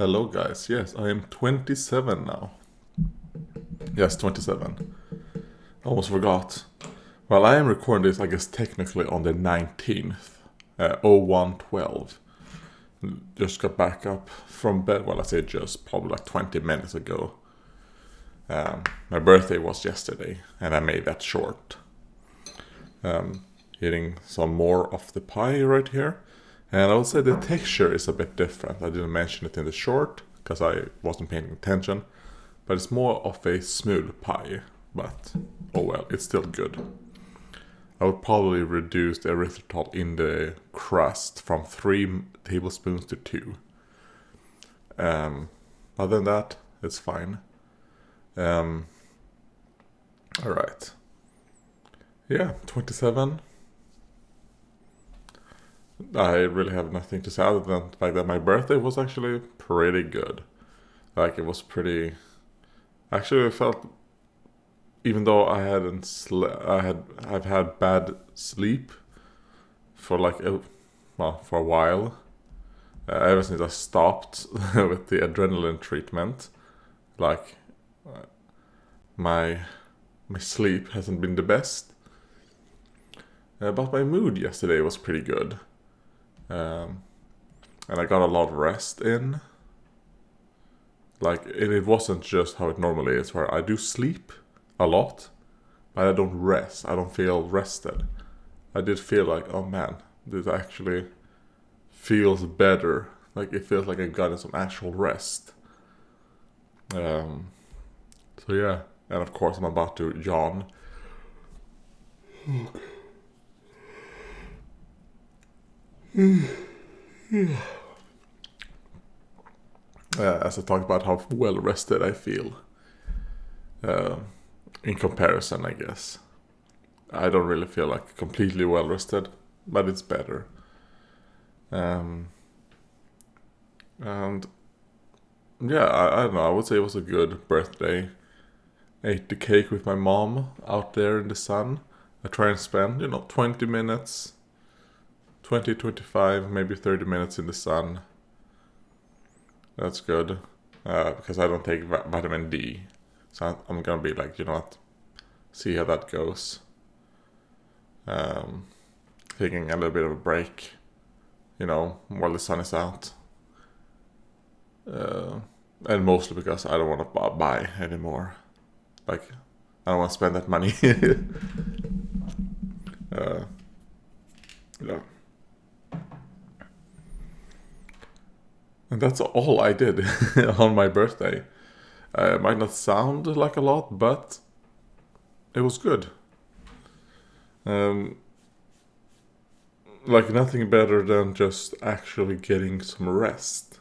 Hello guys, yes, I am 27 now. Yes, 27. Almost forgot. Well, I am recording this, I guess, technically on the 19th, 0112. Just got back up from bed, well, I say just, probably like 20 minutes ago. My birthday was yesterday, and I made that short. Eating some more of the pie right here. And I would say the texture is a bit different. I didn't mention it in the short, because I wasn't paying attention. But it's more of a smooth pie. But, oh well, it's still good. I would probably reduce the erythritol in the crust from 3 tablespoons to 2. Other than that, it's fine. Alright. Yeah, 27. I really have nothing to say other than the fact that my birthday was actually pretty good. Like, it was pretty... Actually, I felt... Even though I hadn't I've had bad sleep for for a while. Ever since I stopped with the adrenaline treatment. Like, my sleep hasn't been the best. But my mood yesterday was pretty good. And I got a lot of rest in. Like, it wasn't just how it normally is, where I do sleep a lot, but I don't rest. I don't feel rested. I did feel like, oh man, this actually feels better. Like, it feels like I got some actual rest. So yeah, and of course I'm about to yawn. As I talk about how well rested I feel. In comparison, I guess. I don't really feel like completely well rested, but it's better. And yeah, I don't know, I would say it was a good birthday. Ate the cake with my mom out there in the sun. I try and spend, 20 minutes, 20, 25, maybe 30 minutes in the sun. That's good, because I don't take vitamin D. So I'm gonna be like, you know what, see how that goes. Taking a little bit of a break, while the sun is out. And mostly because I don't want to buy anymore. Like, I don't want to spend that money. Yeah. And that's all I did on my birthday. It might not sound like a lot, but it was good. Like, nothing better than just actually getting some rest.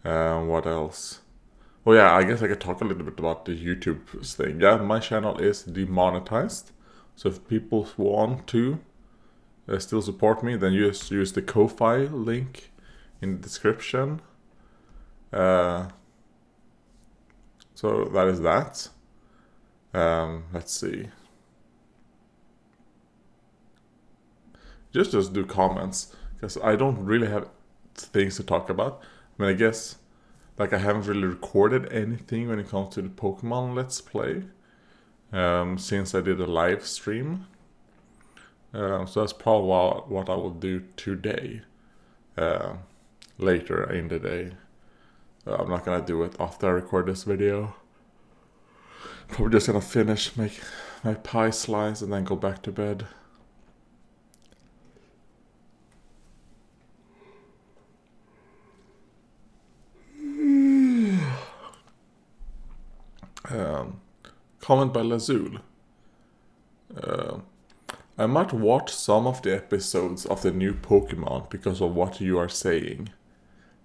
What else? Oh yeah, I guess I could talk a little bit about the YouTube thing. Yeah, my channel is demonetized. So if people want to still support me, then just use the Ko-Fi link in the description. So that is that. Let's see. Just do comments, because I don't really have things to talk about. I mean, I guess, like, I haven't really recorded anything when it comes to the Pokemon Let's Play, since I did a live stream. So that's probably what I will do today, later in the day. I'm not gonna do it after I record this video. Probably just gonna finish my pie slice and then go back to bed. Comment by Lazul. I might watch some of the episodes of the new Pokemon because of what you are saying.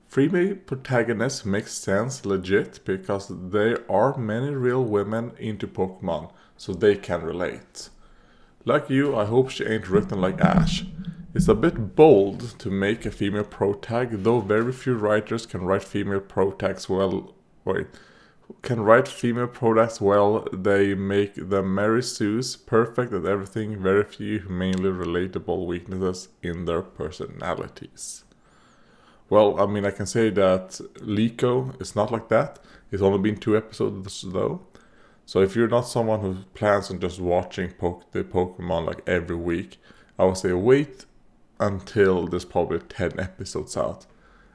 Female protagonist makes sense legit because there are many real women into Pokemon, so they can relate. Like you, I hope she ain't written like Ash. It's a bit bold to make a female protag, though very few writers can write female protags well. They make them Mary Sue's perfect at everything, very few mainly relatable weaknesses in their personalities. Well, I mean, I can say that Liko is not like that. It's only been 2 episodes though. So if you're not someone who plans on just watching the Pokemon like every week, I would say wait until there's probably 10 episodes out,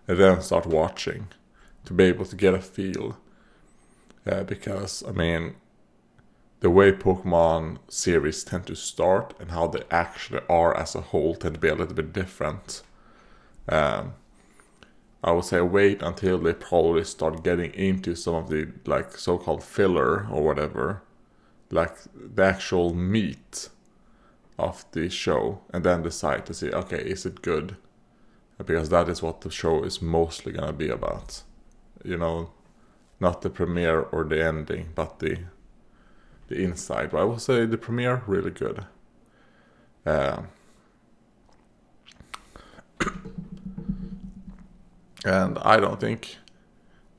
and then start watching to be able to get a feel. Because, I mean, the way Pokemon series tend to start and how they actually are as a whole tend to be a little bit different. I would say wait until they probably start getting into some of the like so-called filler or whatever, like the actual meat of the show, and then decide to see, okay, is it good? Because that is what the show is mostly gonna be about. You know, not the premiere or the ending, but the inside. But I will say the premiere really good. And I don't think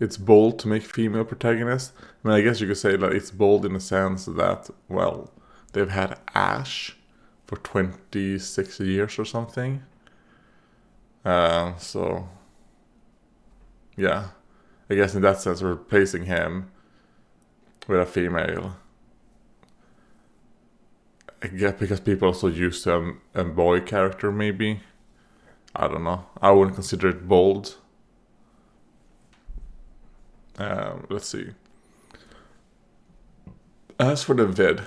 it's bold to make female protagonists. I mean, I guess you could say that it's bold in the sense that, well, they've had Ash for 26 years or something. So, yeah. I guess in that sense, replacing him with a female. I guess because people are so used to a boy character, maybe. I don't know. I wouldn't consider it bold. Let's see. As for the vid,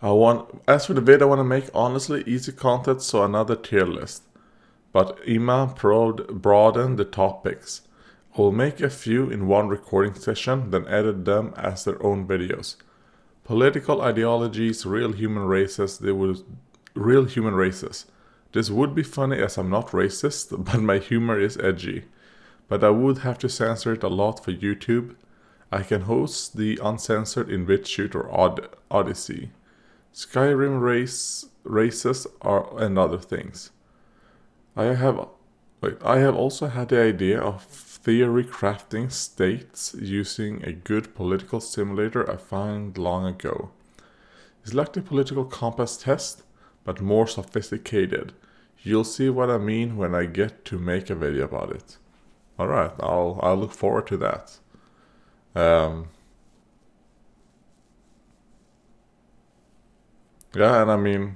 I want to make honestly easy content, so another tier list. But Ima broaden the topics. I will make a few in one recording session, then edit them as their own videos. Political ideologies, real human races. This would be funny as I'm not racist, but my humor is edgy. But I would have to censor it a lot for YouTube. I can host the uncensored in BitChute or Odyssey. Skyrim races and other things. I have also had the idea of theory crafting states using a good political simulator I found long ago. It's like the political compass test, but more sophisticated. You'll see what I mean when I get to make a video about it. Alright, I'll look forward to that. Yeah, and I mean,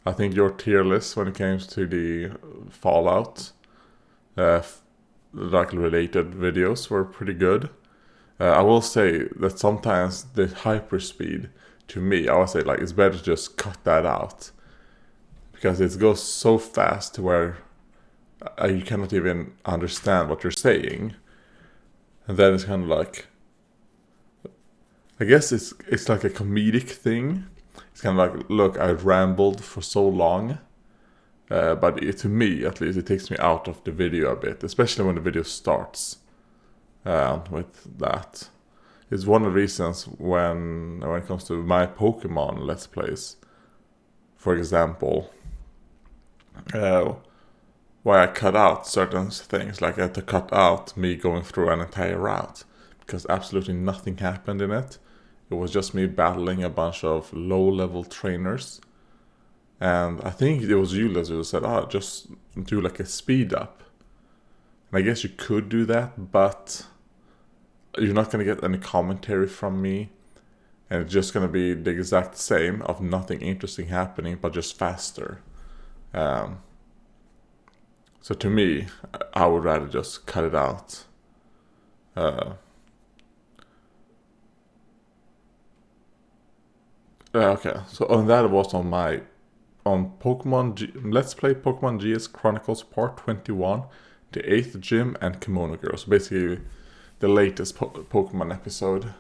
I think your tier list when it comes to the Fallout, like related videos were pretty good. I will say that sometimes the hyperspeed, to me, I would say like it's better to just cut that out, because it goes so fast to where you cannot even understand what you're saying, and then it's kind of like, I guess it's like a comedic thing. It's kind of like, look, I rambled for so long, but to me, at least, it takes me out of the video a bit, especially when the video starts. With that, it's one of the reasons when it comes to my Pokemon Let's Plays, for example, why I cut out certain things, like I had to cut out me going through an entire route, because absolutely nothing happened in it. It was just me battling a bunch of low-level trainers. And I think it was you, Leslie, who said, just do like a speed up. And I guess you could do that, but you're not going to get any commentary from me. And it's just going to be the exact same of nothing interesting happening, but just faster. So to me, I would rather just cut it out. Okay, so on that was on Let's Play Pokemon GS Chronicles Part 21, the 8th Gym and Kimono Girl. So basically the latest Pokemon episode,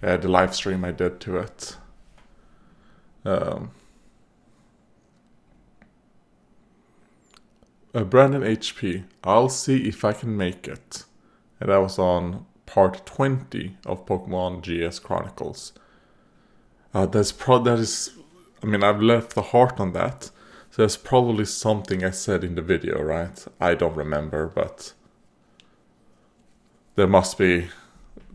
the live stream I did to it. Brandon HP, I'll see if I can make it. And that was on Part 20 of Pokemon GS Chronicles. I've left the heart on that. So there's probably something I said in the video, right? I don't remember, but there must be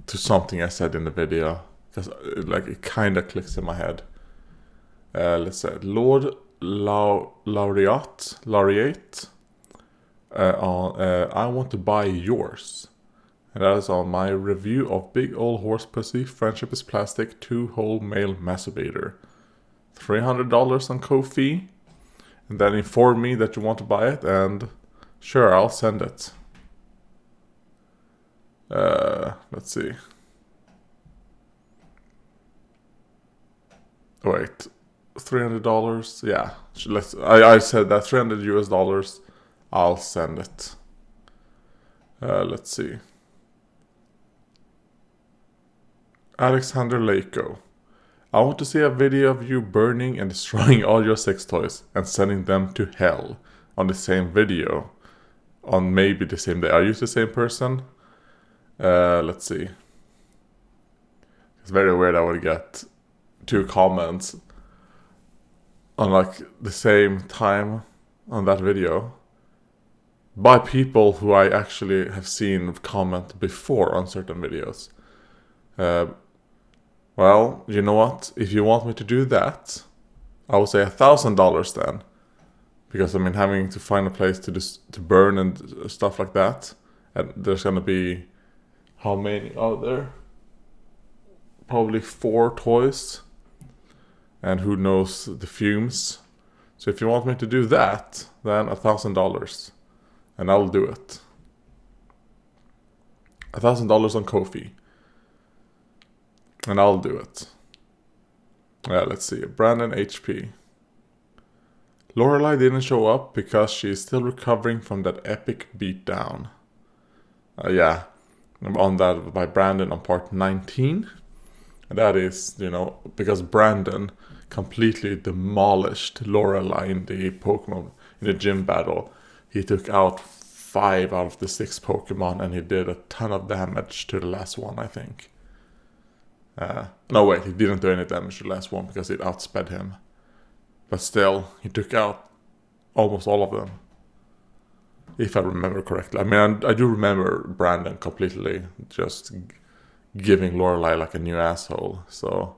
to something I said in the video, because it kind of clicks in my head. Let's say Lord Laureate. on I Want to Buy Yours. And that is on my review of Big Ol' Horse Pussy, Friendship is Plastic, 2-hole male masturbator. $300 on Ko-fi. And then inform me that you want to buy it, and sure, I'll send it. Let's see. Wait, $300? Yeah, I said that $300 US. I'll send it. Let's see. Alexander Lako. I want to see a video of you burning and destroying all your sex toys and sending them to hell on the same video. On maybe the same day. Are you the same person? Let's see. It's very weird I would get 2 comments on like the same time on that video by people who I actually have seen comment before on certain videos. Well, you know what? If you want me to do that, I would say $1,000 then, because I mean having to find a place to burn and stuff like that, and there's gonna be how many out there? Probably 4 toys, and who knows the fumes. So if you want me to do that, then $1,000, and I'll do it. $1,000 on Ko-fi. And I'll do it. Let's see. Brandon HP. Lorelai didn't show up because she is still recovering from that epic beatdown. Yeah. I'm on that by Brandon on part 19. And that is, because Brandon completely demolished Lorelai in the Pokemon, in the gym battle. He took out 5 out of the 6 Pokemon, and he did a ton of damage to the last one, I think. No, wait, he didn't do any damage to the last one because it outsped him. But still, he took out almost all of them. If I remember correctly. I mean, I do remember Brandon completely just giving Lorelai like a new asshole. So,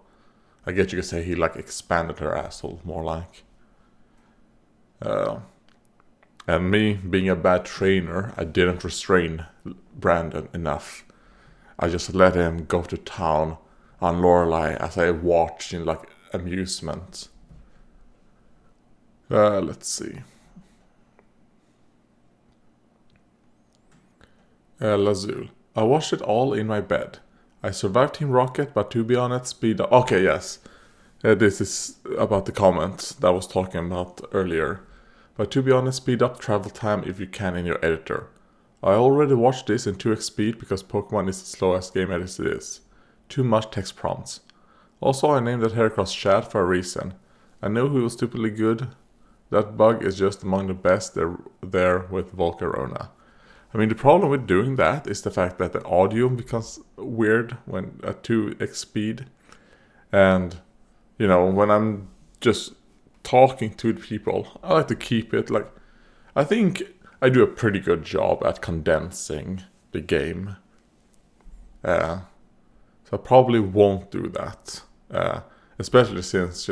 I guess you could say he like expanded her asshole more like. And me being a bad trainer, I didn't restrain Brandon enough. I just let him go to town on Lorelai as I watched in like amusement. Let's see. Lazul. I watched it all in my bed. I survived Team Rocket, but to be honest, speed up. Okay, yes. This is about the comment that I was talking about earlier. But to be honest, speed up travel time if you can in your editor. I already watched this in 2x speed because Pokemon is the slowest game as it is. Too much text prompts. Also, I named that Heracross Chad for a reason. I know he was stupidly good. That bug is just among the best there with Volcarona. I mean, the problem with doing that is the fact that the audio becomes weird when at 2x speed. And, when I'm just talking to people, I like to keep it like... I think I do a pretty good job at condensing the game. So I probably won't do that. Especially since,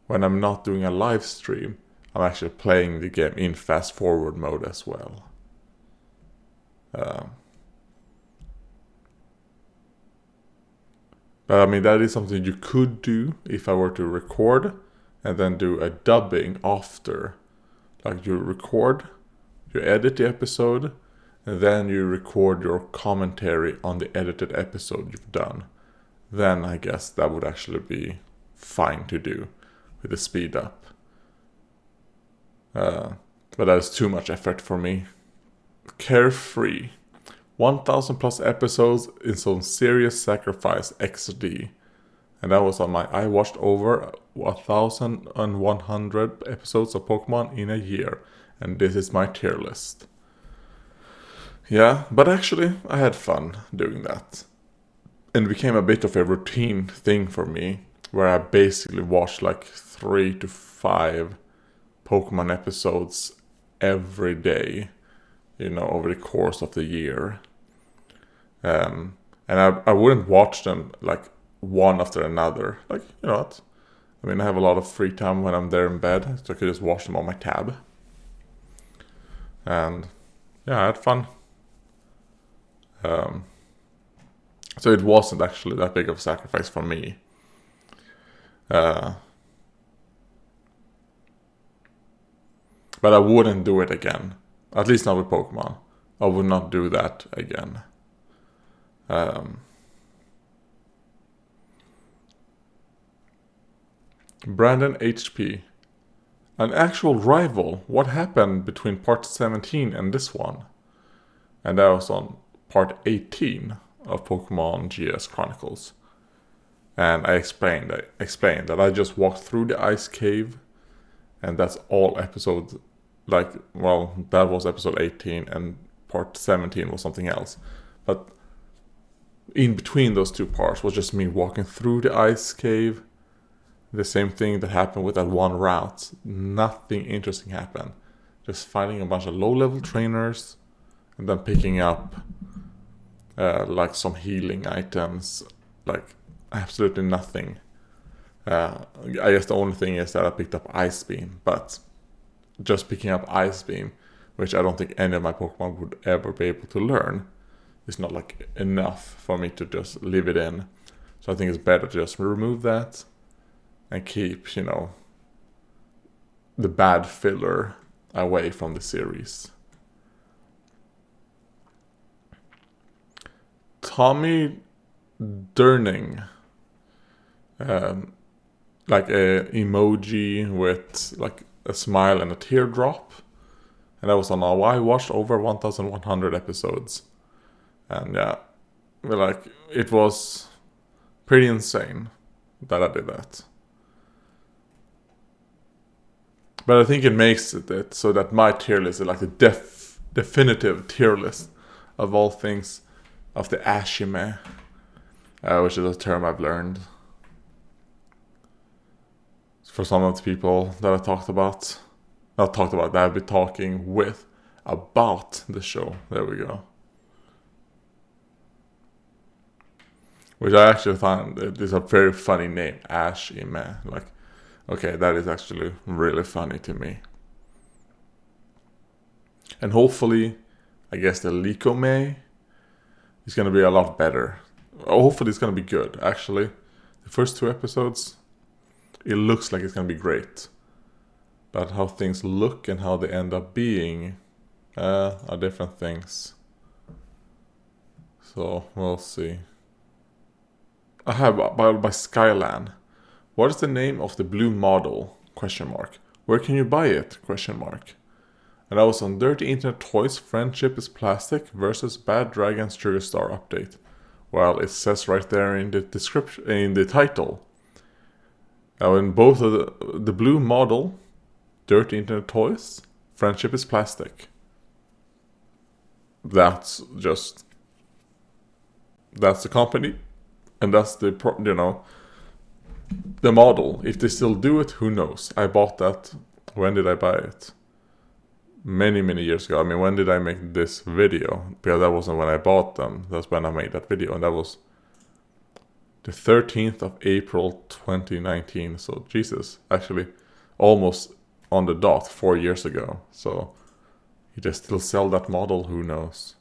when I'm not doing a live stream, I'm actually playing the game in fast forward mode as well. But I mean, that is something you could do if I were to record and then do a dubbing after. Like you record, you edit the episode, and then you record your commentary on the edited episode you've done. Then I guess that would actually be fine to do with the speed up. But that is too much effort for me. Carefree. 1,000 plus episodes in some serious sacrifice XD. And that was on my... I watched over 1,100 episodes of Pokemon in a year. And this is my tier list. Yeah, but actually I had fun doing that. And it became a bit of a routine thing for me. Where I basically watched like 3 to 5 Pokemon episodes every day. Over the course of the year. And I wouldn't watch them like one after another. Like, you know what? I mean, I have a lot of free time when I'm there in bed, so I could just watch them on my tab. And yeah, I had fun. So it wasn't actually that big of a sacrifice for me. But I wouldn't do it again. At least not with Pokemon. I would not do that again. Brandon HP. An actual rival. What happened between part 17 and this one? And that was on part 18 of Pokemon GS Chronicles. And I explained that I just walked through the ice cave, and that's all episode, that was episode 18, and part 17 was something else. But in between those two parts was just me walking through the ice cave. The same thing that happened with that one route. Nothing interesting happened. Just fighting a bunch of low-level trainers, and then picking up some healing items, absolutely nothing. I guess the only thing is that I picked up Ice Beam, but just picking up Ice Beam, which I don't think any of my Pokemon would ever be able to learn, is not enough for me to just leave it in. So I think it's better to just remove that and keep, the bad filler away from the series. Tommy Durning, a emoji with a smile and a teardrop, and that was on how I watched over 1,100 episodes, and yeah, it was pretty insane that I did that. But I think it makes it so that my tier list is the definitive tier list of all things of the Ashime, which is a term I've learned. For some of the people that that I've been talking with about the show. There we go. Which I actually find is a very funny name, Ashime. Okay, that is actually really funny to me. And hopefully, I guess the Likome is going to be a lot better. Hopefully it's going to be good, actually. The first 2 episodes, it looks like it's going to be great. But how things look and how they end up being are different things. So, we'll see. I have by Skylan. What is the name of the blue model? ? Where can you buy it? ? And I was on Dirty Internet Toys Friendship is Plastic versus Bad Dragon's Sugar Star update. Well, it says right there in the description, in the title. Now in both of the blue model, Dirty Internet Toys, Friendship is Plastic. That's the company, and that's the model. If they still do it, who knows? I bought that. When did I buy it? Many, many years ago. I mean, when did I make this video? Because that wasn't when I bought them. That's when I made that video. And that was the 13th of April 2019. So, Jesus. Actually, almost on the dot 4 years ago. So, if they still sell that model, who knows?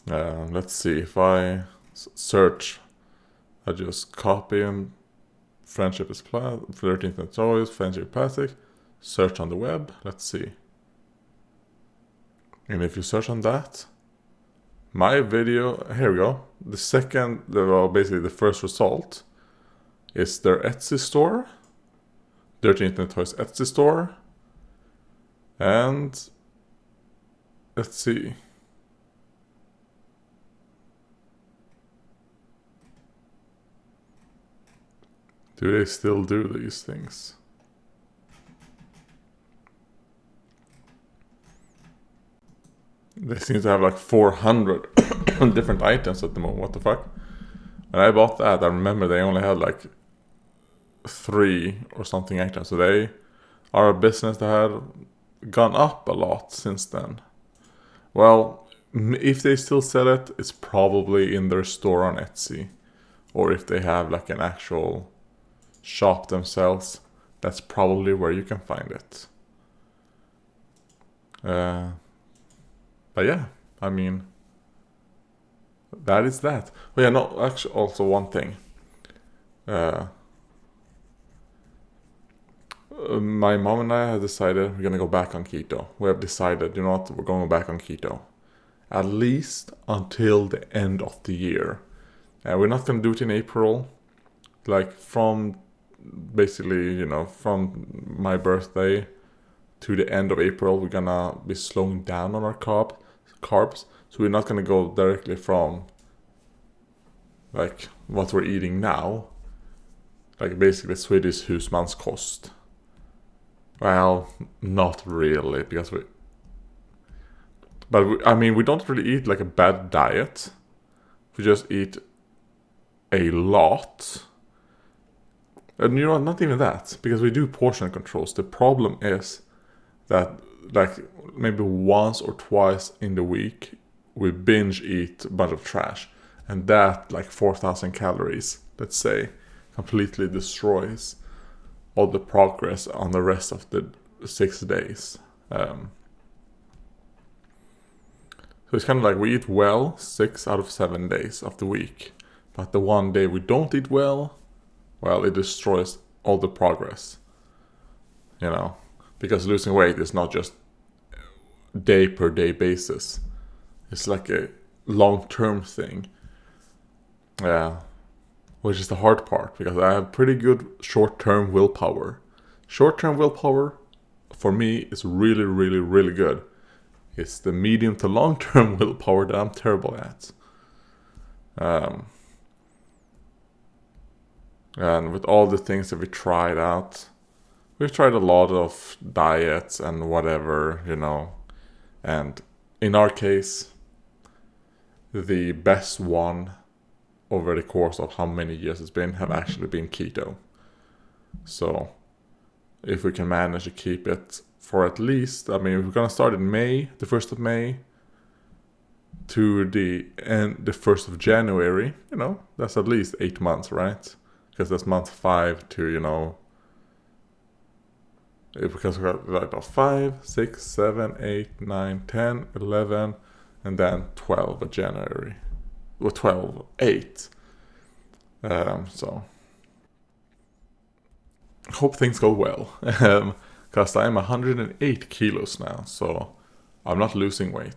Let's see. If I search, I just copy them. Friendship is 13th Toys, Friendship Plastic. Search on the web. Let's see. And if you search on that, my video, here we go. Basically the first result is their Etsy store. Dirty Internet Toys Etsy store. And let's see. Do they still do these things? They seem to have 400 different items at the moment. What the fuck? When I bought that, I remember they only had 3 or something items. So they are a business that had gone up a lot since then. Well, if they still sell it, it's probably in their store on Etsy. Or if they have an actual shop themselves, that's probably where you can find it. But yeah, I mean, that is that. Oh yeah, no, actually, also one thing. My mom and I have decided we're gonna go back on keto. We have decided, you know what, we're going back on keto. At least until the end of the year. We're not gonna do it in April. Like from basically, from my birthday to the end of April, we're gonna be slowing down on our carbs. So we're not gonna go directly from like what we're eating now, like basically Swedish husmanskost. Well, not really, because I mean, we don't really eat like a bad diet. We just eat a lot. And not even that, because we do portion controls. The problem is that, like, maybe once or twice in the week, we binge eat a bunch of trash. And that, like 4,000 calories, let's say, completely destroys all the progress on the rest of the 6 days. So it's kind of like we eat well 6 out of 7 days of the week. But the one day we don't eat well, it destroys all the progress. Because losing weight is not just day per day basis. It's like a long-term thing. Yeah. Which is the hard part, because I have pretty good short-term willpower. Short-term willpower, for me, is really, really, really good. It's the medium to long-term willpower that I'm terrible at. And with all the things that we tried out, we've tried a lot of diets and whatever, And in our case, the best one over the course of how many years it's been have actually been keto. So if we can manage to keep it for at least, I mean, we're gonna start in May, the 1st of May, to the 1st of January, that's at least 8 months, right? Because that's month 5 to, because we got like 5, 6, 7, 8, 9, 10, 11, and then 12 of January. Or 12, 8. So hope things go well. Because I'm 108 kilos now, so I'm not losing weight.